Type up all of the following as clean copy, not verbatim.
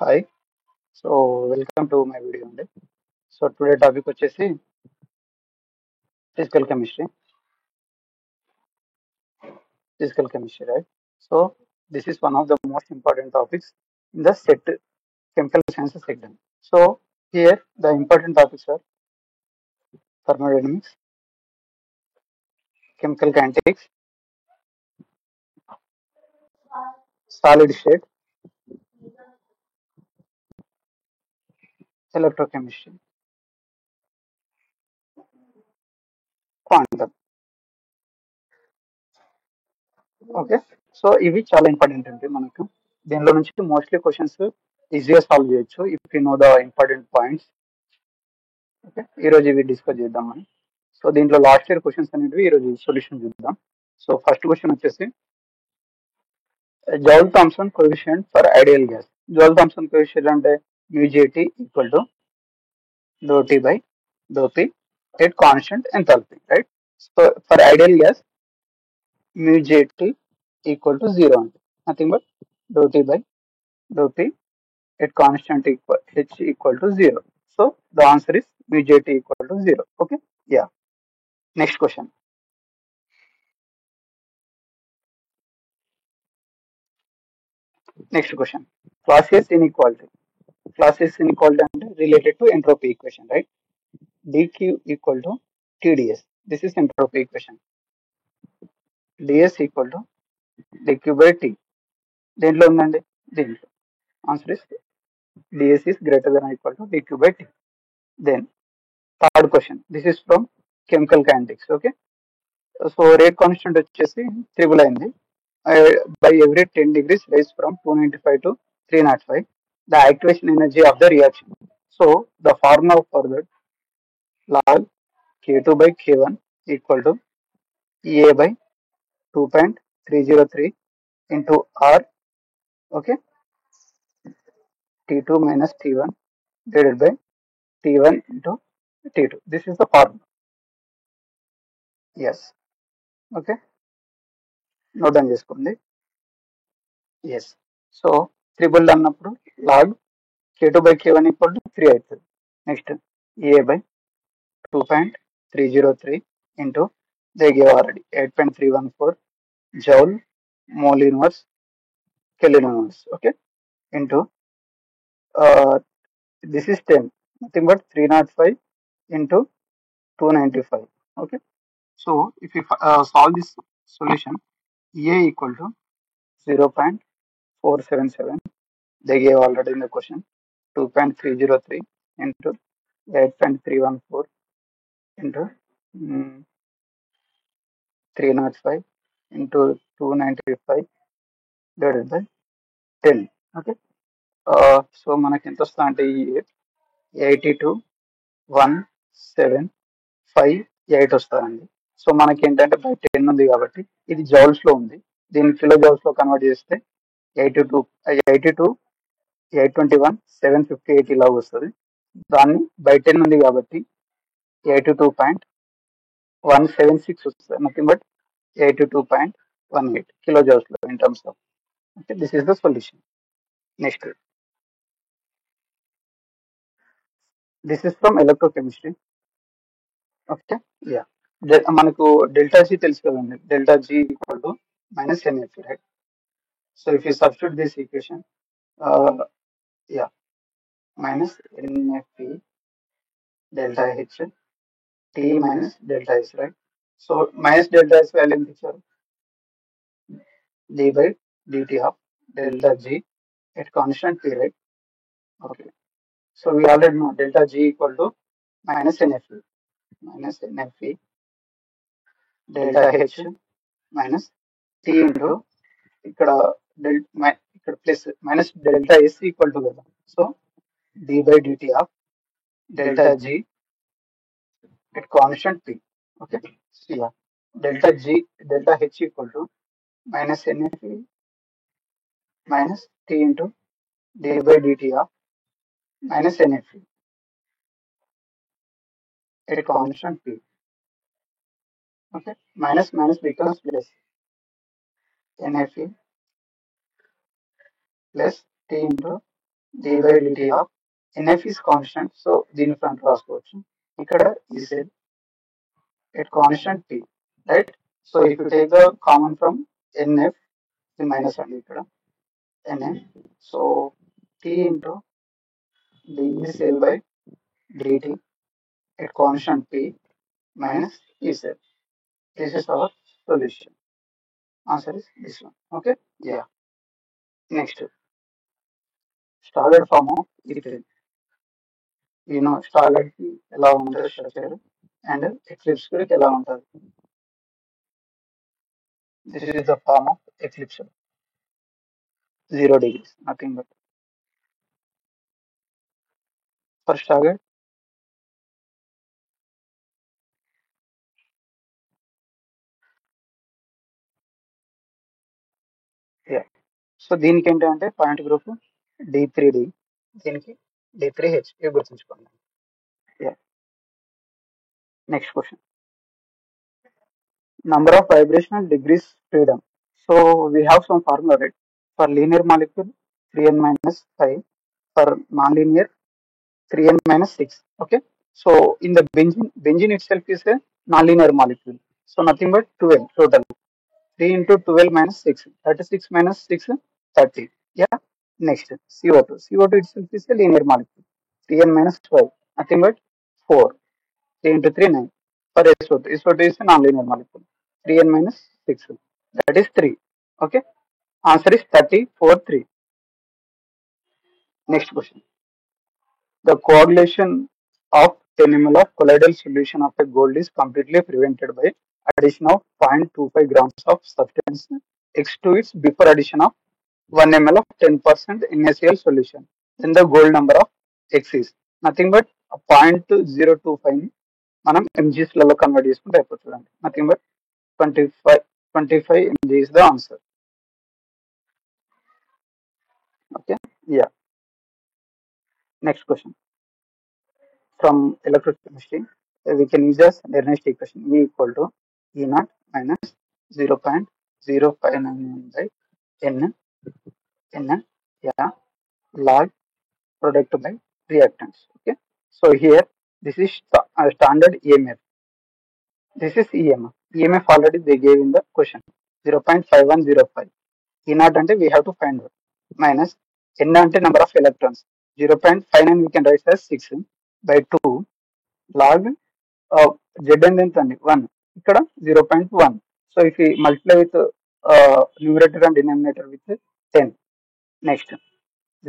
Hi. So welcome to my video అండి. So today topic వచ్చేసి physical chemistry. Right. So this is one of the most important topics in the SET chemical sciences section. So here the important topics are thermodynamics, chemical kinetics, solid state, electrochemistry, quantum. Okay. So ఇవి చాలా important అండి మనకు. దీనిలో నుంచి mostly questions ఈజీగా solve చేయొచ్చు if you know the important points. Okay, ఈ రోజు ఇవి డిస్కస్ చేద్దాం మనం. సో దీంట్లో లాస్ట్ ఇయర్ క్వశ్చన్స్ అనేవి ఈ రోజు సొల్యూషన్ చూద్దాం. సో ఫస్ట్ క్వశ్చన్ వచ్చేసి Joule Thomson coefficient for ideal gas. Joule Thomson coefficient అంటే mu JT equal to do T by do P at constant enthalpy, right? So for ideal gas mu JT equal to zero అంటే nothing but do T by do P at constant equal h equal to 0. So the answer is Vjt equal to 0. Okay. Yeah. Next question. Next question. Classius inequality. Classius inequality and related to entropy equation, right? dq equal to tds. This is entropy equation. ds equal to dq by t. దేంట్లో ఉందండి? దీంట్లో. Answer is ds is greater than or equal to dq by t. Then third question. This is from chemical kinetics. Okay. So rate constant వచ్చేసి triple అయింది. By every 10 degrees rise from 295 to 305 the activation energy of the reaction. So the formula for that log k2 by k1 equal to EA by 2.303 into R, okay, T2 minus T1 divided by T1 into T2. This is the formula. Yes. Okay. Note down చేసుకోండి. Yes. So triple అన్నప్పుడు log k2 by k1 equal to 3 అవుతుంది. Next EA by 2.303 into they gave already 8.314 joule mole inverse Kelvin inverse, okay, into this is 10, nothing but 305 into 295. Okay. So if you solve this solution, EA equal to 0.477, they gave already in the question, 2.303 into 8.314 into 305 into 295 divided by 10. Okay. So మనకి ఎంత వస్తుంది అంటే 82,175,8 వస్తుందండి. So మనకి ఏంటంటే by 10 ఉంది కాబట్టి ఇది జౌల్స్ లో ఉంది. దీన్ని కిలో జౌల్స్ లో కన్వర్ట్ చేస్తే 82 821,758 ఇలా వస్తుంది. దాన్ని బై 10 ఉంది కాబట్టి 82.176 వస్తుంది, నథింగ్ బట్ 82.18 కిలో జౌల్స్ లో in terms of. Okay, this is the solution. Next, this is from electrochemistry. Okay. Ya. మనకు డెల్టా జీ తెలుసు కదండి. Delta G equal to minus nF, right? So if you substitute this equation, ya, minus nF delta H T minus delta S, right? So minus delta S value ఎంత ఇచ్చారు? D by dT of delta G at constant P, right? Okay. So we already know delta G equal to minus nF delta H minus T into ఇక్కడ ఇక్కడ plus minus delta S equal to కదా. So d by dT of delta G at constant P. Okay. ఇలా delta H equal to minus nF minus T into d by dT of minus nF at constant P. Okay. Minus minus becomes plus nF plus T into d by dt of nf is constant, so దీని front రాసుకోవచ్చు. ఇక్కడ is at constant t, right? So if you take the common from nf, the minus అండి ఇక్కడ nf, so t into d is L by dt at constant p minus is L. This is our solution. Answer is this one. Okay? Yeah. Next, staggered form of ethane. Staggered కి ఎలా ఉంటుంది structure and eclipse కి ఎలా ఉంటుంది. This is the form of eclipse. 0 degrees, nothing but. For staggered, yeah. So దీనికి ఏంటంటే point group D3D, దీనికి D3H, ఇవి గుర్తుంచుకోండి. Yeah. Next question. Number of vibrational degrees freedom. So we have some formula, right? For linear molecule, 3n minus 5. For non-linear, 3n minus 6. Okay. So in the benzene itself is a non-linear molecule. So nothing but 12 total. 3 into 12 minus 6. 36 minus 6, 30. Yeah. Next, CO2. CO2 itself is a linear molecule. 3n minus 12. Nothing but 4. 3 into 3, 9. For SO2. SO2 is a non-linear molecule. 3n minus 6. That is 3. Okay. Answer is 34, 3. Next question. The coagulation of 10 ml of colloidal solution of a gold is completely prevented by addition of 0.25 grams of substance X to its before addition of 1 ml of 10% NaCl solution. Then the gold number of X is nothing but 0.025 ని మనం mgs లలో convert చేసుకుంటే అయిపోతుంది. Nothing but 25 mg is the answer. Okay. Yeah. Next question. From electrochemistry, we can use as Nernst equation. E equal to E naught minus 0.059 by N, yeah, log product by reactants. Okay. So here, this is standard EMF. This is EMF. EMF already they gave in the question. 0.5105. E naught ante we have to find out. Minus N ante number of electrons. 0.59 we can write as 6 by 2 log Z and ఎంత అండి 1, ఇక్కడ 0.1. So if we multiply with numerator and denominator with 10. Next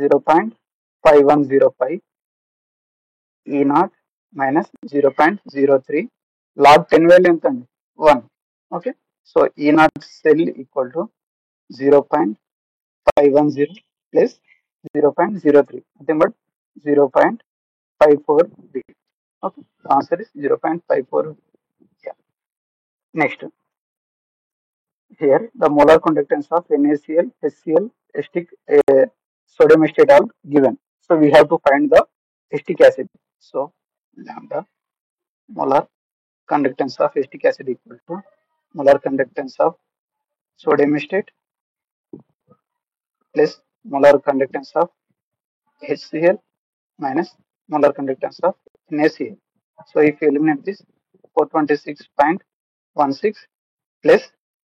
0.5105 E naught minus 0.03 log 10 value ఎంత అండి 1. Okay. So E naught cell equal to 0.510 plus 0.03. Nothing but 0.54B. Okay. The answer is 0.54. Yeah. Next. Here the molar conductance of NaCl, HCl, acetic, sodium acetate are given. So we have to find the acetic acid. So lambda molar conductance of acetic acid equal to molar conductance of sodium acetate plus molar conductance of HCl minus molar conductance of NaCl. So if you eliminate this, 426.16 plus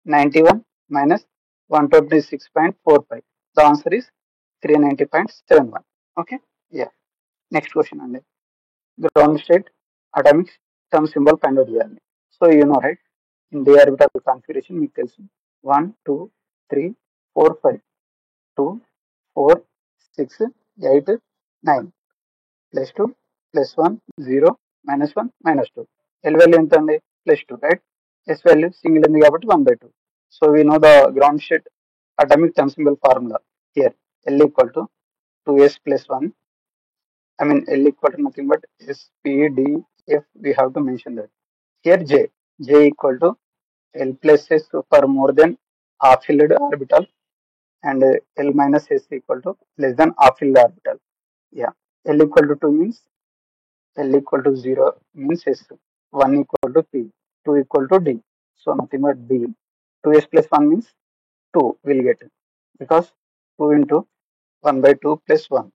91 minus 126.45. The answer is 390.71. Okay. Yeah. Next question అండి. Ground state atomic term symbol find out చేయాలి. So you know, right? In d orbital configuration మీకు తెలుసు 1 2 3 4 5 2 4 6 8 9 plus 2 plus 1 0 minus 1 minus 2. L value ఎంత అండి plus 2, right? S value single ఉంది కాబట్టి 1/2. So we know the ground state atomic term symbol formula here. L equal to 2s plus 1. I mean L equal to nothing but S P D F. We have to mention that. Here J equal to L plus S for more than half filled orbital, and L minus S equal to less than half filled orbital. Yeah. L equal to 2 means L equal to 0 means S. 1 equal to P. 2 equal to D. So nothing but D. 2s plus 1 means 2 will get, because 2 into 1/2 plus 1.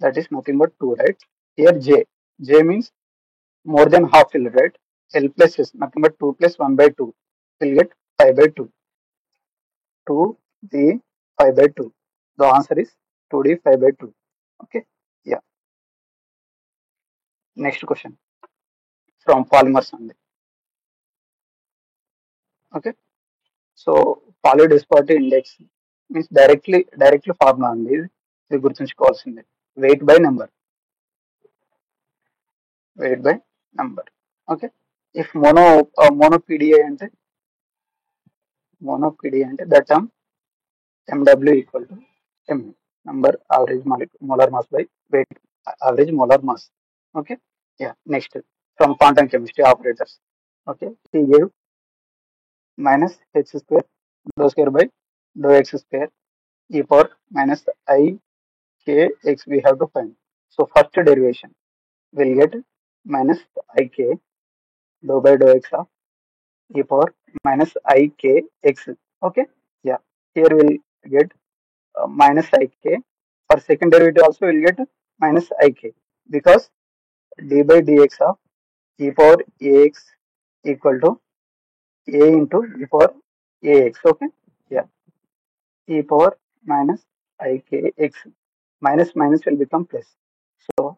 that is nothing but 2, right? Here J. J means more than half filled, right? L plus S, nothing but 2 plus 1 by 2. We'll get 5 by 2. 2D 5 by 2. The answer is 2D 5 by 2. Okay. Yeah. Next question from polymers only. Okay. So polydisparity index means directly formula అండి ఇది గుర్తుంచుకోవాల్సిందే weight by number weight by number okay if మోనోపీడియా అంటే that term MW equal to M number average molar mass by weight average molar mass okay yeah next from quantum chemistry operators okay he gave minus h square dou square by dou x square e power minus I k x we have to find. So first derivation will get minus I k dou by dou x of e power minus I k x. Okay, yeah. Here we'll get minus I k. For second derivative also we'll get minus I k because d by dx of e power ax equal to a into e power ax. Okay, yeah. E power minus I k x minus minus will become plus. So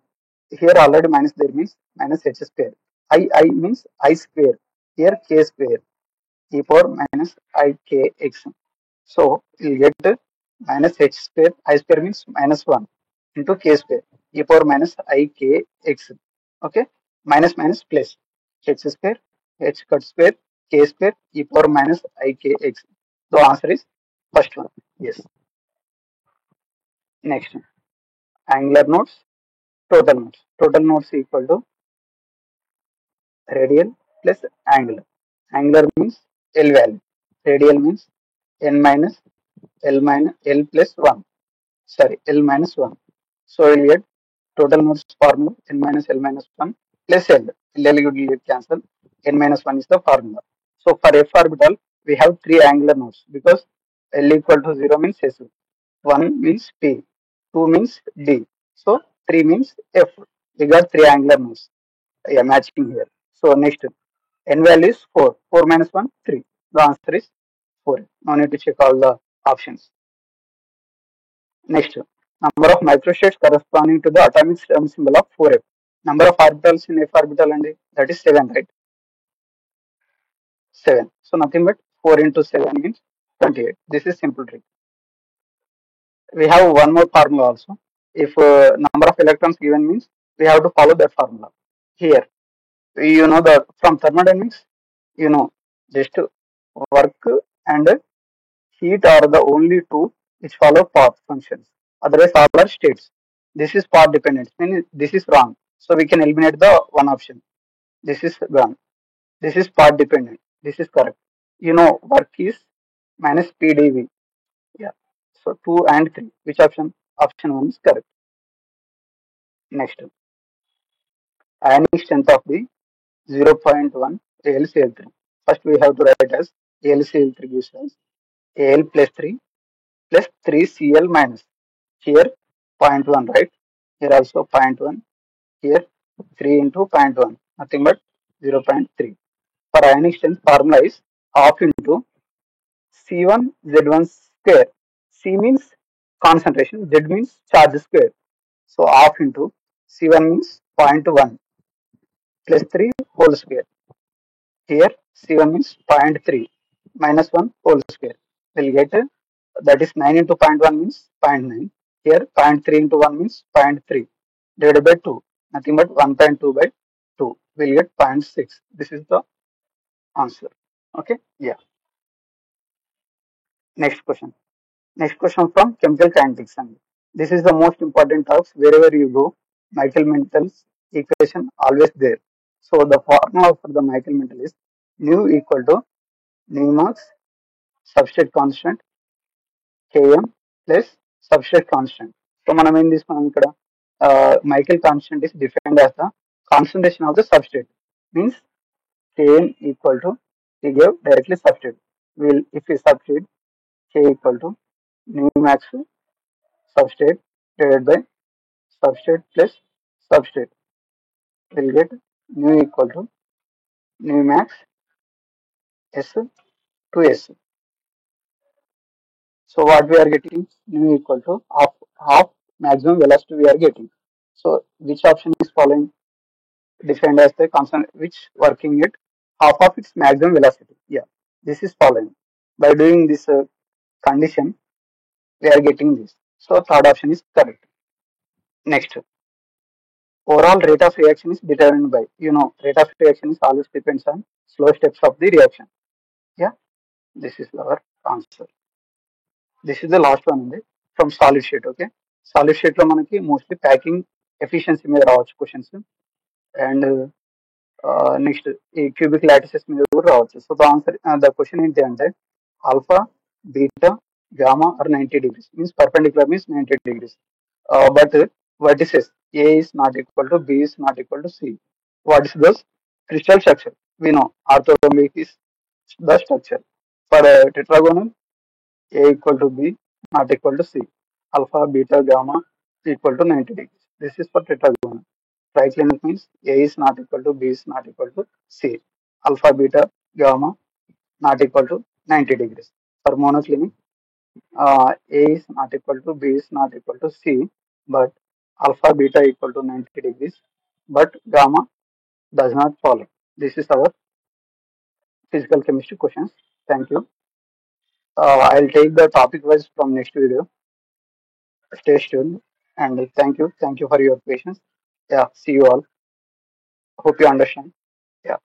here already minus there means minus h square. I means I square. Here k square. E power minus I k x. So you'll get minus h square. I square means minus 1 into k square. E power minus I k x. Okay. Minus minus plus. H square. H cut square. K square. E power minus I k x. The answer is first one. Yes. Next. Angular nodes. Total nodes. Total nodes equal to radial plus angular. Angular means L value. Radial means n minus L plus 1. Sorry, L minus 1. So we'll get total nodes formula n minus L minus 1 plus L. L will get cancel. N minus 1 is the formula. So for F orbital, we have three angular nodes because L equal to 0 means S. 1 means P. 2 means D. So 3 means F. We got three angular nodes. Yeah, matching here. So next, n value is 4. 4 minus 1, 3. The answer is 4. No need to check all the options. Next, number of microstates corresponding to the atomic symbol of 4f. Number of orbitals in f orbital and that is 7, right? 7. So nothing but 4 into 7 means 28. This is simple trick. We have one more formula also. If number of electrons given means we have to follow that formula. Here, you know that from thermodynamics, you know, just work and heat are the only two which follow path functions. Otherwise, all are states. This is path dependent. Meaning this is wrong. So we can eliminate the one option. This is wrong. This is path dependent. This is correct. You know, work is minus PdV. Yeah. So 2 and 3. Which option? Option 1 is correct. Next, ionic strength of the 0.1 AlCl3. First, we have to write as AlCl3 gives us Al plus 3 plus 3Cl minus. Here 0.1, right? Here also 0.1. Here 3 into 0.1. Nothing but 0.3. For ionic strength, formula is half into C1 Z1 square. C means concentration, Z means charge square. So half into C1 means 0.1 plus 3 whole square. Here C1 means 0.3 minus 1 whole square. We'll get that is 9 into 0.1 means 0.9. Here 0.3 into 1 means 0.3 divided by 2. Nothing but 1.2 by 2. We'll get 0.6. This is the answer. Okay. Yeah. Next question. Next question from chemical kinetics. And this is the most important talks wherever you go. Michael-Mentel's equation always there. So the formula for the Michael-Mentel is nu equal to nu max substrate constant Km plus substrate constant. So మనం ఏం తీసుకున్నాం ఇక్కడ Michael constant is defined as the concentration of the substrate. Means Km equal to we give directly substrate. Will if we substitute K equal to nu max substrate divided by substrate plus substrate will get nu equal to nu max S to S. So what we are getting nu equal to half maximum velocity we are getting. So which option is following defined as the constant which working at half of its maximum velocity? Yeah, this is following. By doing this condition, we are getting this. So third option is correct. Next, overall rate of reaction is determined by, rate of reaction is always depends on slow steps of the reaction. Yeah, this is our answer. This is the last one ఉంది from solid state. Okay, solid state లో మనకి mostly packing efficiency మీద రావచ్చు questions and next ఈ cubic lattices మీద కూడా రావచ్చు. So the question ఏంటి అంటే alpha beta gamma are 90 degrees means perpendicular means 90 degrees. But vertices A is not equal to B is not equal to C. What is those crystal structure? We know orthorhombic is the structure. For tetragonal, A equal to B not equal to C. Alpha, beta, gamma equal to 90 degrees. This is for tetragonal. Triclinic means A is not equal to B is not equal to C. Alpha, beta, gamma not equal to 90 degrees. For monoclinic, A is not equal to B is not equal to C, but alpha, beta equal to 90 degrees, but gamma does not follow. This is our physical chemistry questions. Thank you. I'll take the topic wise from next video. Stay tuned and thank you. Thank you for your patience. Yeah, see you all. Hope you understand. Yeah.